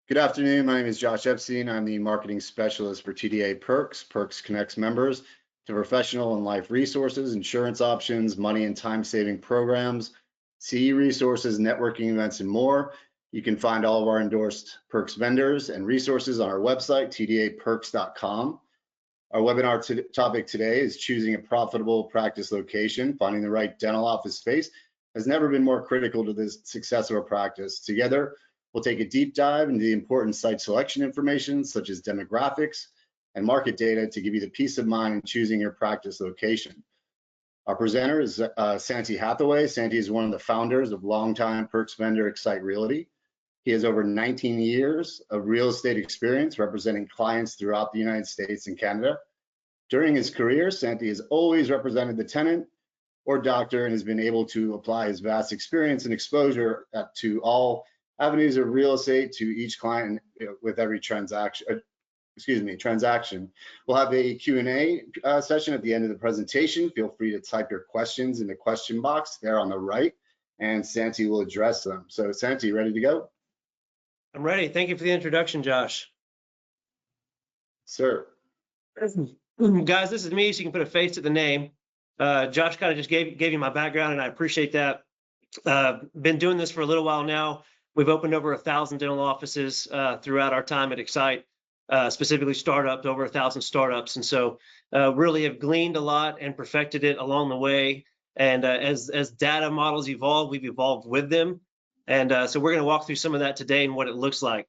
Good afternoon. My name is Josh Epstein. I'm the marketing specialist for TDA Perks. Perks connects members to professional and life resources, insurance options, money and time-saving programs, CE resources, networking events, and more. You can find all of our endorsed Perks vendors and resources on our website, tdaperks.com. Our webinar topic today is choosing a profitable practice location. Finding the right dental office space has never been more critical to the success of a practice. Together, we'll take a deep dive into the important site selection information, such as demographics and market data, to give you the peace of mind in choosing your practice location. Our presenter is Santi Hathaway. Santi is one of the founders of longtime Perks vendor Xite Realty. He has over 19 years of real estate experience representing clients throughout the United States and Canada. During his career, Santi has always represented the tenant or doctor and has been able to apply his vast experience and exposure to all avenues of real estate to each client with every transaction. We'll have a Q&A session at the end of the presentation. Feel free to type your questions in the question box there on the right, and Santi will address them. So Santi, ready to go? I'm ready. Thank you for the introduction, Josh. Sir. Guys, this is me, so you can put a face to the name. Josh kind of just gave you my background, and I appreciate that. Been doing this for a little while now. We've opened over 1,000 dental offices throughout our time at Xite, specifically startups, over 1,000 startups. And so really have gleaned a lot and perfected it along the way. And as data models evolve, we've evolved with them. And so we're going to walk through some of that today and what it looks like.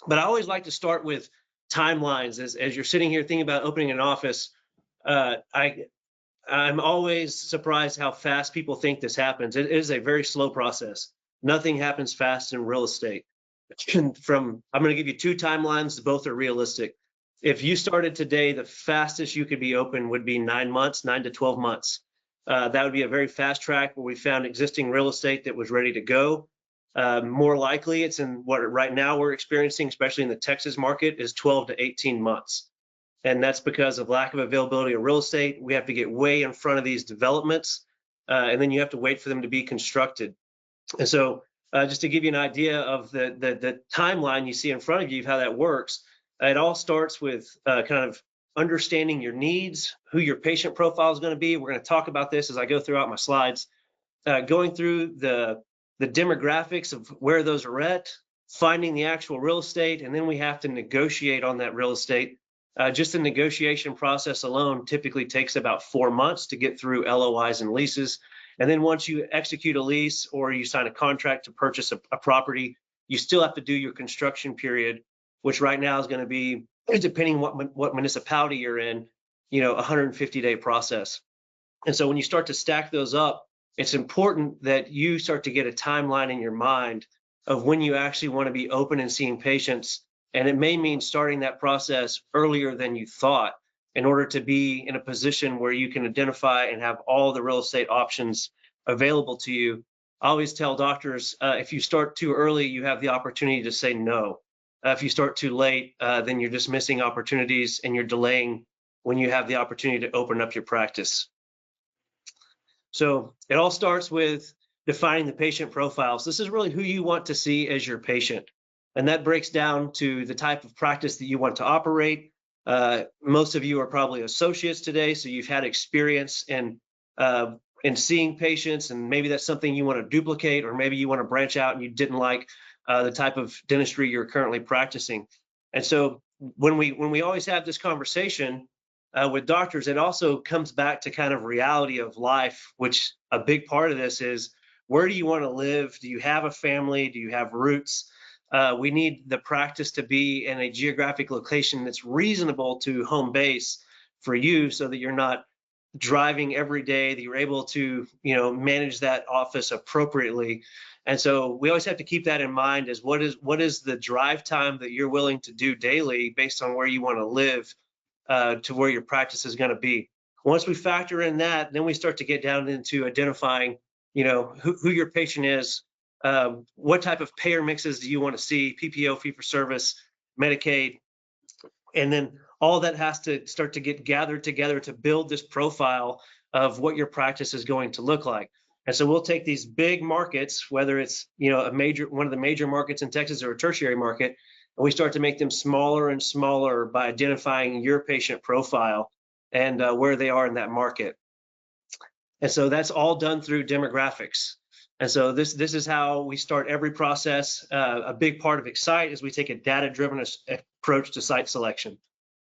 But I always like to start with timelines. As you're sitting here thinking about opening an office, I'm always surprised how fast people think this happens. It is a very slow process. Nothing happens fast in real estate. I'm going to give you two timelines. Both are realistic. If you started today, the fastest you could be open would be 9 months, 9 to 12 months. That would be a very fast track where we found existing real estate that was ready to go. More likely, it's in what right now we're experiencing, especially in the Texas market, is 12 to 18 months. And that's because of lack of availability of real estate. We have to get way in front of these developments, and then you have to wait for them to be constructed. And so just to give you an idea of the timeline you see in front of you, of how that works, it all starts with kind of understanding your needs, who your patient profile is going to be. We're going to talk about this as I go throughout my slides, going through the demographics of where those are at, finding the actual real estate, and then we have to negotiate on that real estate. Just the negotiation process alone typically takes about 4 months to get through LOIs and leases. And then once you execute a lease or you sign a contract to purchase a property, you still have to do your construction period, which right now is going to be, depending what municipality you're in, a 150-day process. And so when you start to stack those up, it's important that you start to get a timeline in your mind of when you actually want to be open and seeing patients. And it may mean starting that process earlier than you thought in order to be in a position where you can identify and have all the real estate options available to you. I always tell doctors, if you start too early, you have the opportunity to say no. If you start too late, then you're just missing opportunities and you're delaying when you have the opportunity to open up your practice. So it all starts with defining the patient profiles. This is really who you want to see as your patient. And that breaks down to the type of practice that you want to operate. Most of you are probably associates today, so you've had experience in seeing patients, and maybe that's something you want to duplicate, or maybe you want to branch out and you didn't like the type of dentistry you're currently practicing. And so when we always have this conversation with doctors, it also comes back to kind of reality of life, which a big part of this is, where do you want to live? Do you have a family? Do you have roots? We need the practice to be in a geographic location that's reasonable to home base for you, so that you're not driving every day, that you're able to, manage that office appropriately. And so we always have to keep that in mind, as what is the drive time that you're willing to do daily based on where you want to live to where your practice is going to be. Once we factor in that, then we start to get down into identifying, who your patient is. What type of payer mixes do you want to see? PPO, fee-for-service, Medicaid, and then all that has to start to get gathered together to build this profile of what your practice is going to look like. And so we'll take these big markets, whether it's, you know, one of the major markets in Texas or a tertiary market, and we start to make them smaller and smaller by identifying your patient profile and where they are in that market. And so that's all done through demographics. And so this is how we start every process. A big part of Xite is we take a data-driven approach to site selection.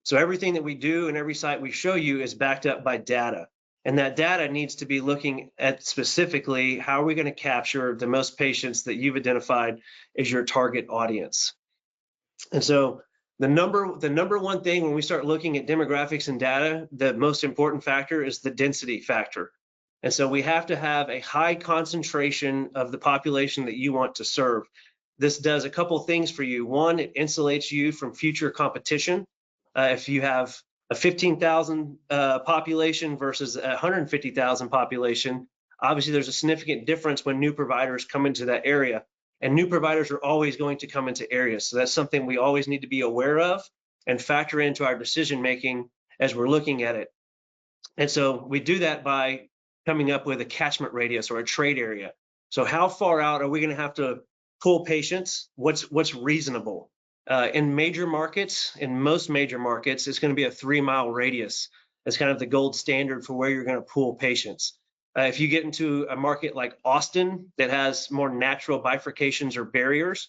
So everything that we do and every site we show you is backed up by data. And that data needs to be looking at specifically how are we going to capture the most patients that you've identified as your target audience. And so the number one thing when we start looking at demographics and data, the most important factor is the density factor. And so we have to have a high concentration of the population that you want to serve. This does a couple things for you. One, it insulates you from future competition. If you have a 15,000 population versus a 150,000 population, obviously there's a significant difference when new providers come into that area. And new providers are always going to come into areas. So that's something we always need to be aware of and factor into our decision making as we're looking at it. And so we do that by coming up with a catchment radius or a trade area. So how far out are we going to have to pull patients? What's reasonable? In major markets, in most major markets, it's going to be a 3-mile radius. That's kind of the gold standard for where you're going to pull patients. If you get into a market like Austin that has more natural bifurcations or barriers,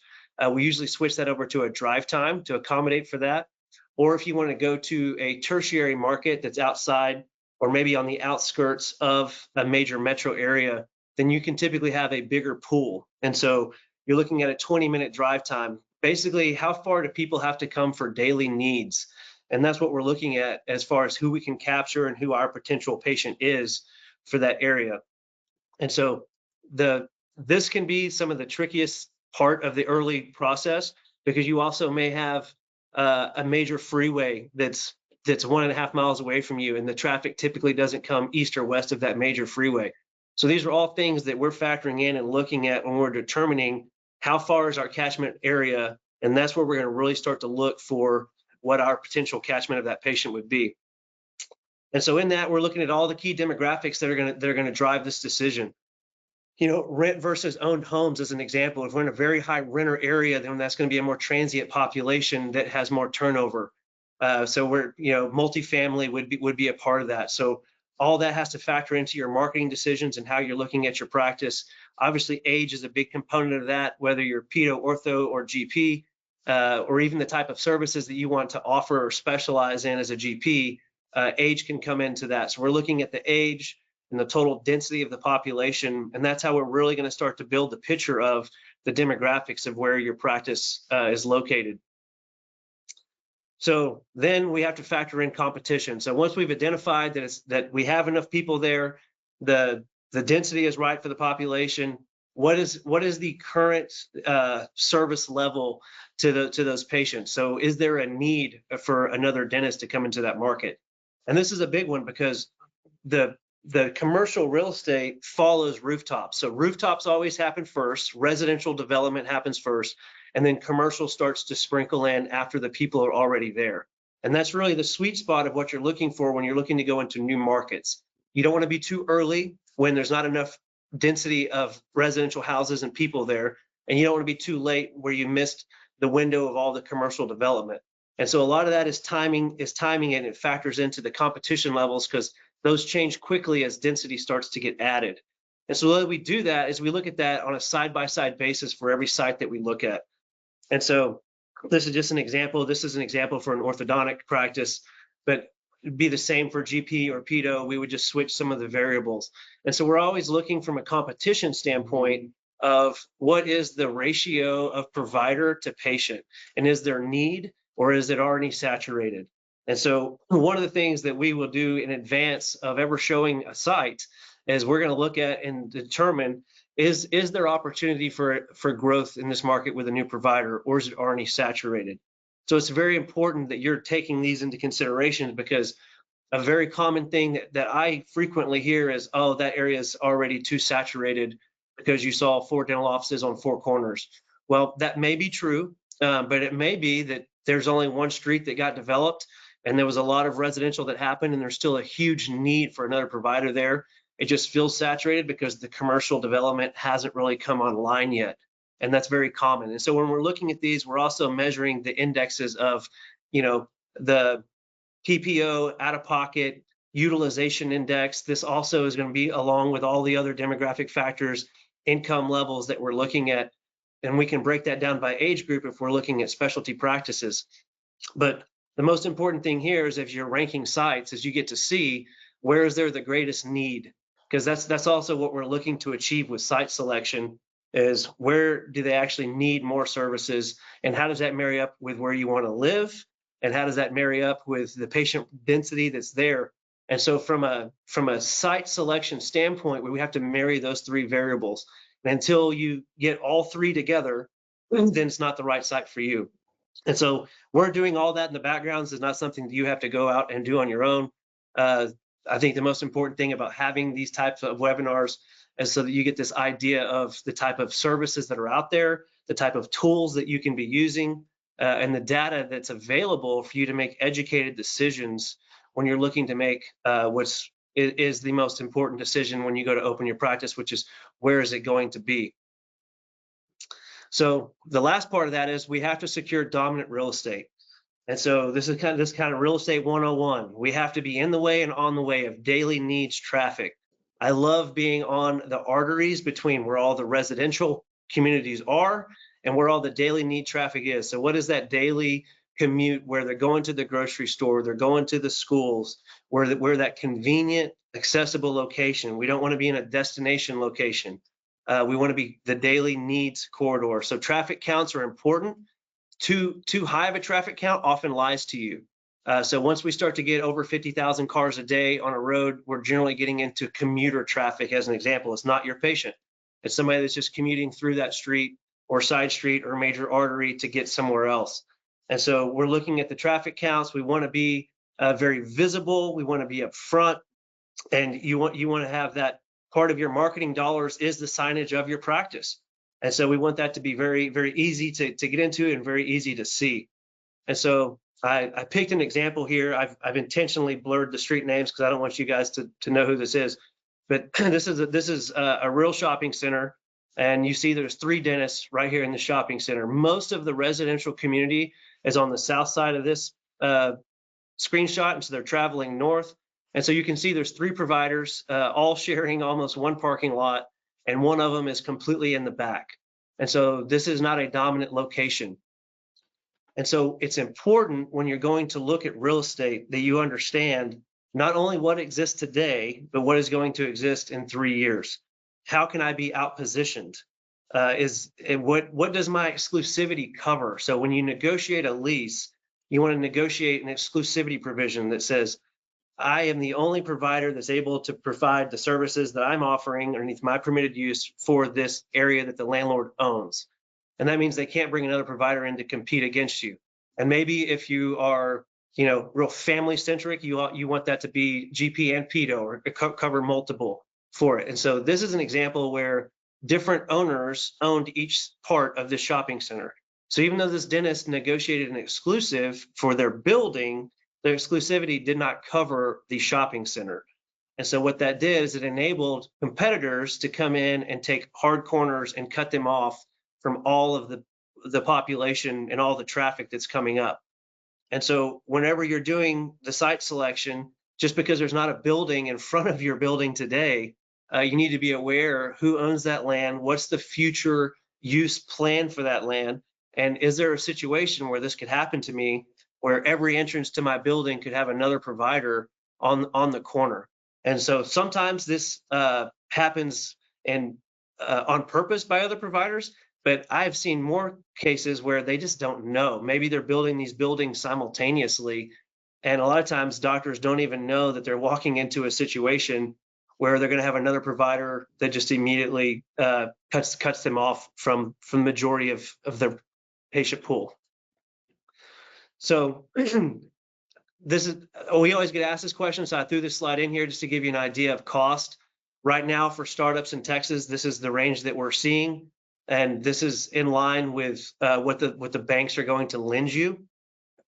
we usually switch that over to a drive time to accommodate for that. Or if you want to go to a tertiary market that's outside or maybe on the outskirts of a major metro area, then you can typically have a bigger pool. And so you're looking at a 20-minute drive time. Basically, how far do people have to come for daily needs? And that's what we're looking at as far as who we can capture and who our potential patient is for that area. And so this can be some of the trickiest part of the early process, because you also may have a major freeway that's 1.5 miles away from you, and the traffic typically doesn't come east or west of that major freeway. So these are all things that we're factoring in and looking at when we're determining how far is our catchment area, and that's where we're going to really start to look for what our potential catchment of that patient would be. And so in that, we're looking at all the key demographics that are going to drive this decision. You know, rent versus owned homes as an example. If we're in a very high renter area, then that's going to be a more transient population that has more turnover. So we're, you know, multifamily would be a part of that. So all that has to factor into your marketing decisions and how you're looking at your practice. Obviously, age is a big component of that, whether you're pedo, ortho, or GP, or even the type of services that you want to offer or specialize in as a GP. Age can come into that. So we're looking at the age and the total density of the population, and that's how we're really going to start to build the picture of the demographics of where your practice is located. So then we have to factor in competition. So once we've identified that we have enough people there, the density is right for the population, what is the current service level to those patients? So is there a need for another dentist to come into that market? And this is a big one because the commercial real estate follows rooftops. So rooftops always happen first, residential development happens first, and then commercial starts to sprinkle in after the people are already there. And that's really the sweet spot of what you're looking for when you're looking to go into new markets. You don't want to be too early when there's not enough density of residential houses and people there, and you don't want to be too late where you missed the window of all the commercial development. And so a lot of that is timing, and it factors into the competition levels because those change quickly as density starts to get added. And so the way we do that is we look at that on a side-by-side basis for every site that we look at. And so this is just an example. This is an example for an orthodontic practice, but it'd be the same for GP or pedo. We would just switch some of the variables. And so we're always looking from a competition standpoint of what is the ratio of provider to patient, and is there need or is it already saturated? And so one of the things that we will do in advance of ever showing a site is we're going to look at and determine, is there opportunity for growth in this market with a new provider, or is it already saturated? So it's very important that you're taking these into consideration, because a very common thing that I frequently hear is, oh, that area is already too saturated because you saw 4 dental offices on 4 corners. Well, that may be true, but it may be that there's only one street that got developed and there was a lot of residential that happened, and there's still a huge need for another provider there. It just feels saturated because the commercial development hasn't really come online yet. And that's very common. And so when we're looking at these, we're also measuring the indexes of, the PPO, out of pocket, utilization index. This also is going to be along with all the other demographic factors, income levels that we're looking at. And we can break that down by age group if we're looking at specialty practices. But the most important thing here is if you're ranking sites, is you get to see where is there the greatest need, because that's also what we're looking to achieve with site selection, is where do they actually need more services, and how does that marry up with where you want to live, and how does that marry up with the patient density that's there. And so from a site selection standpoint, we have to marry those three variables. And until you get all three together, then it's not the right site for you. And so we're doing all that in the background. This is not something that you have to go out and do on your own. I think the most important thing about having these types of webinars is so that you get this idea of the type of services that are out there, the type of tools that you can be using, and the data that's available for you to make educated decisions when you're looking to make what's is the most important decision when you go to open your practice, which is where is it going to be. So the last part of that is we have to secure dominant real estate. And so this is kind of real estate 101. We have to be in the way and on the way of daily needs traffic. I love being on the arteries between where all the residential communities are and where all the daily need traffic is. So what is that daily commute where they're going to the grocery store, they're going to the schools, where that convenient, accessible location. We don't want to be in a destination location. We want to be the daily needs corridor. So traffic counts are important. Too high of a traffic count often lies to you. So once we start to get over 50,000 cars a day on a road, we're generally getting into commuter traffic. As an example, it's not your patient. It's somebody that's just commuting through that street or side street or major artery to get somewhere else. And so we're looking at the traffic counts. We want to be very visible. We want to be up front. And you want to have that part of your marketing dollars is the signage of your practice. And so we want that to be very, very easy to get into and very easy to see. And so I picked an example here. I've intentionally blurred the street names because I don't want you guys to know who this is. But this is a real shopping center. And you see there's 3 dentists right here in the shopping center. Most of the residential community is on the south side of this screenshot. And so they're traveling north. And so you can see there's 3 providers, all sharing almost one parking lot, and one of them is completely in the back. And so this is not a dominant location. And so it's important when you're going to look at real estate that you understand not only what exists today, but what is going to exist in 3 years. How can I be outpositioned? What does my exclusivity cover? So when you negotiate a lease, you want to negotiate an exclusivity provision that says, I am the only provider that's able to provide the services that I'm offering underneath my permitted use for this area that the landlord owns. And that means they can't bring another provider in to compete against you. And maybe if you are, real family centric, you want that to be GP and pedo or cover multiple for it. And so this is an example where different owners owned each part of this shopping center. So even though this dentist negotiated an exclusive for their building, their exclusivity did not cover the shopping center. And so what that did is it enabled competitors to come in and take hard corners and cut them off from all of the population and all the traffic that's coming up. And so whenever you're doing the site selection, just because there's not a building in front of your building today, you need to be aware who owns that land, what's the future use plan for that land, and is there a situation where this could happen to me, where every entrance to my building could have another provider on the corner. And so sometimes this happens on purpose by other providers, but I've seen more cases where they just don't know. Maybe they're building these buildings simultaneously, and a lot of times doctors don't even know that they're walking into a situation where they're going to have another provider that just immediately cuts them off from the majority of the patient pool. So we always get asked this question, so I threw this slide in here just to give you an idea of cost. Right now for startups in Texas, this is the range that we're seeing, and this is in line with what the banks are going to lend you.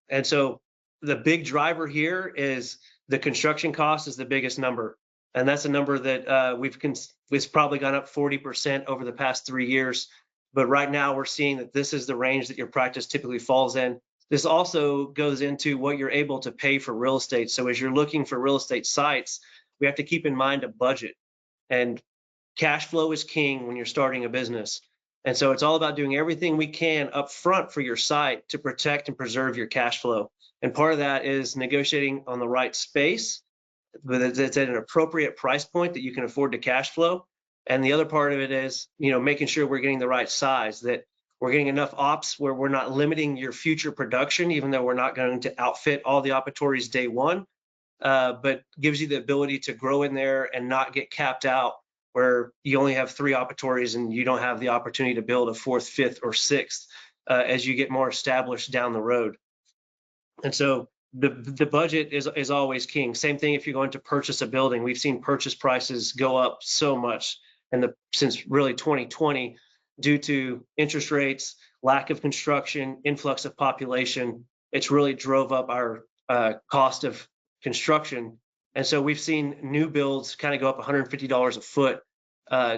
And so the big driver here is the construction cost is the biggest number. And that's a number that it's probably gone up 40% over the past 3 years. But right now we're seeing that this is the range that your practice typically falls in. This also goes into what you're able to pay for real estate. So as you're looking for real estate sites, we have to keep in mind a budget. And cash flow is king when you're starting a business. And so it's all about doing everything we can up front for your site to protect and preserve your cash flow. And part of that is negotiating on the right space, but it's at an appropriate price point that you can afford to cash flow. And the other part of it is, making sure we're getting the right size, that we're getting enough ops where we're not limiting your future production, even though we're not going to outfit all the operatories day one, but gives you the ability to grow in there and not get capped out where you only have 3 operatories and you don't have the opportunity to build a 4th, 5th, or 6th as you get more established down the road. And so the budget is always king. Same thing if you're going to purchase a building. We've seen purchase prices go up so much since really 2020 due to interest rates, lack of construction, influx of population. It's really drove up our cost of construction. And so we've seen new builds kind of go up $150 a foot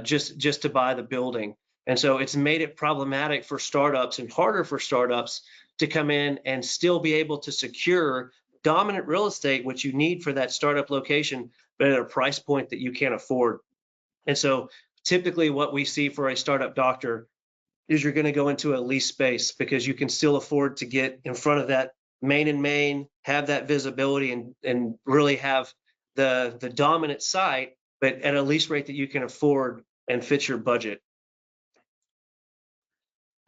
just to buy the building. And so it's made it problematic for startups and harder for startups to come in and still be able to secure dominant real estate, which you need for that startup location, but at a price point that you can't afford. And so typically what we see for a startup doctor is you're going to go into a lease space because you can still afford to get in front of that main and main, have that visibility and really have the dominant site, but at a lease rate that you can afford and fit your budget.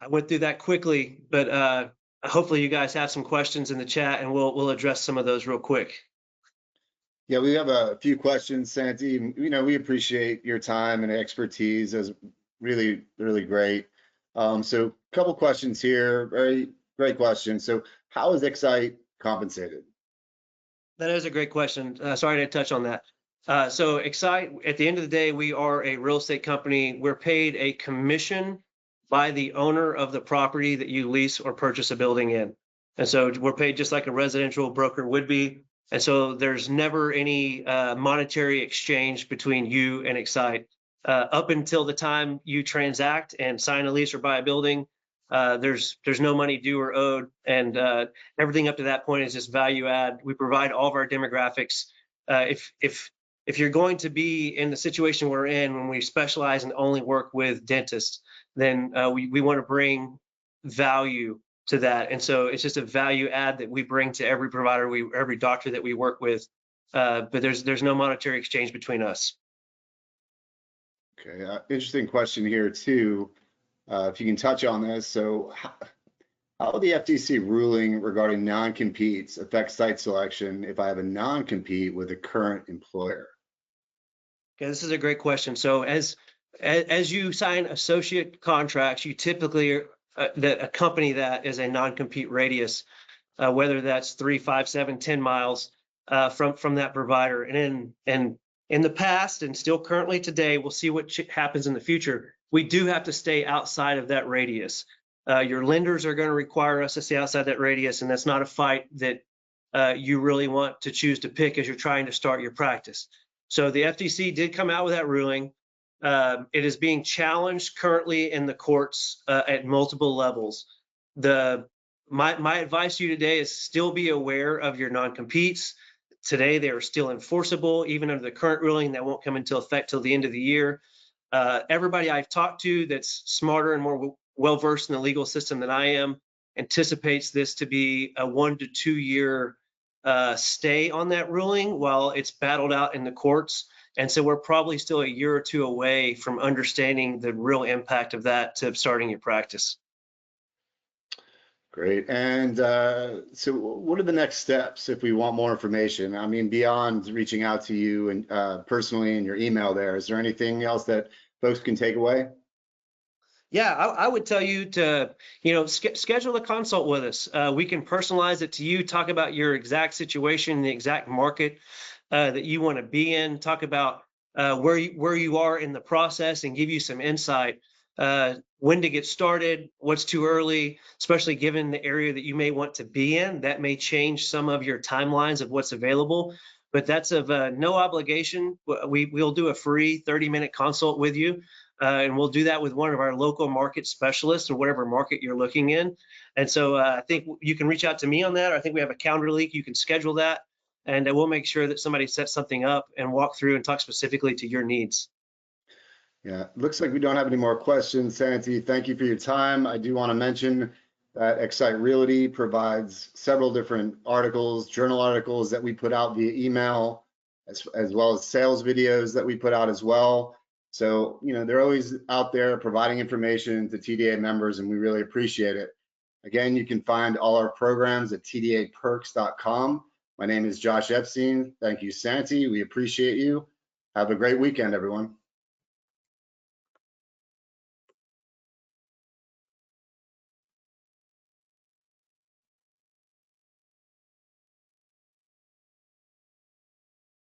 I went through that quickly, but hopefully you guys have some questions in the chat and we'll address some of those real quick. Yeah, we have a few questions, Santi. We appreciate your time and expertise. As really, really great. So a couple questions here. Very great question. So how is Xite compensated? That is a great question. Sorry to touch on that. So Xite, at the end of the day, we are a real estate company. We're paid a commission by the owner of the property that you lease or purchase a building in. And so we're paid just like a residential broker would be. And so there's never any monetary exchange between you and Xite. Up until the time you transact and sign a lease or buy a building, there's no money due or owed, and everything up to that point is just value add. We provide all of our demographics. If you're going to be in the situation we're in, when we specialize and only work with dentists, then we want to bring value to that, and so it's just a value add that we bring to every provider, every doctor that we work with. But there's no monetary exchange between us. Okay, interesting question here too. If you can touch on this, so how will the FTC ruling regarding non-competes affect site selection if I have a non-compete with a current employer? Okay, this is a great question. So as you sign associate contracts, you typically that accompany that is a non-compete radius, whether that's 3, 5, 7, 10 miles from that provider. And in the past and still currently today, we'll see what happens in the future. We do have to stay outside of that radius. Your lenders are going to require us to stay outside that radius, and that's not a fight that you really want to choose to pick as you're trying to start your practice. So the FTC did come out with that ruling. It is being challenged currently in the courts at multiple levels. My advice to you today is still be aware of your non-competes. Today, they are still enforceable, even under the current ruling that won't come into effect till the end of the year. Everybody I've talked to that's smarter and more well-versed in the legal system than I am anticipates this to be a 1 to 2 year stay on that ruling while it's battled out in the courts. And so we're probably still a year or two away from understanding the real impact of that to starting your practice. Great. And so what are the next steps if we want more information? I mean, beyond reaching out to you and personally in your email there, is there anything else that folks can take away? Yeah, I would tell you to, schedule a consult with us. We can personalize it to you, talk about your exact situation, the exact market that you want to be in, talk about where you are in the process and give you some insight, when to get started, what's too early, especially given the area that you may want to be in. That may change some of your timelines of what's available. but that's of no obligation. We'll do a free 30-minute consult with you, and we'll do that with one of our local market specialists or whatever market you're looking in. And so I think you can reach out to me on that. Or I think we have a calendar link. You can schedule that, and we'll make sure that somebody sets something up and walk through and talk specifically to your needs. Yeah, looks like we don't have any more questions. Santi, thank you for your time. I do want to mention that Xite Realty provides several different articles, journal articles that we put out via email, as well as sales videos that we put out as well. So, they're always out there providing information to TDA members, and we really appreciate it. Again, you can find all our programs at tdaperks.com. My name is Josh Epstein. Thank you, Santi. We appreciate you. Have a great weekend, everyone.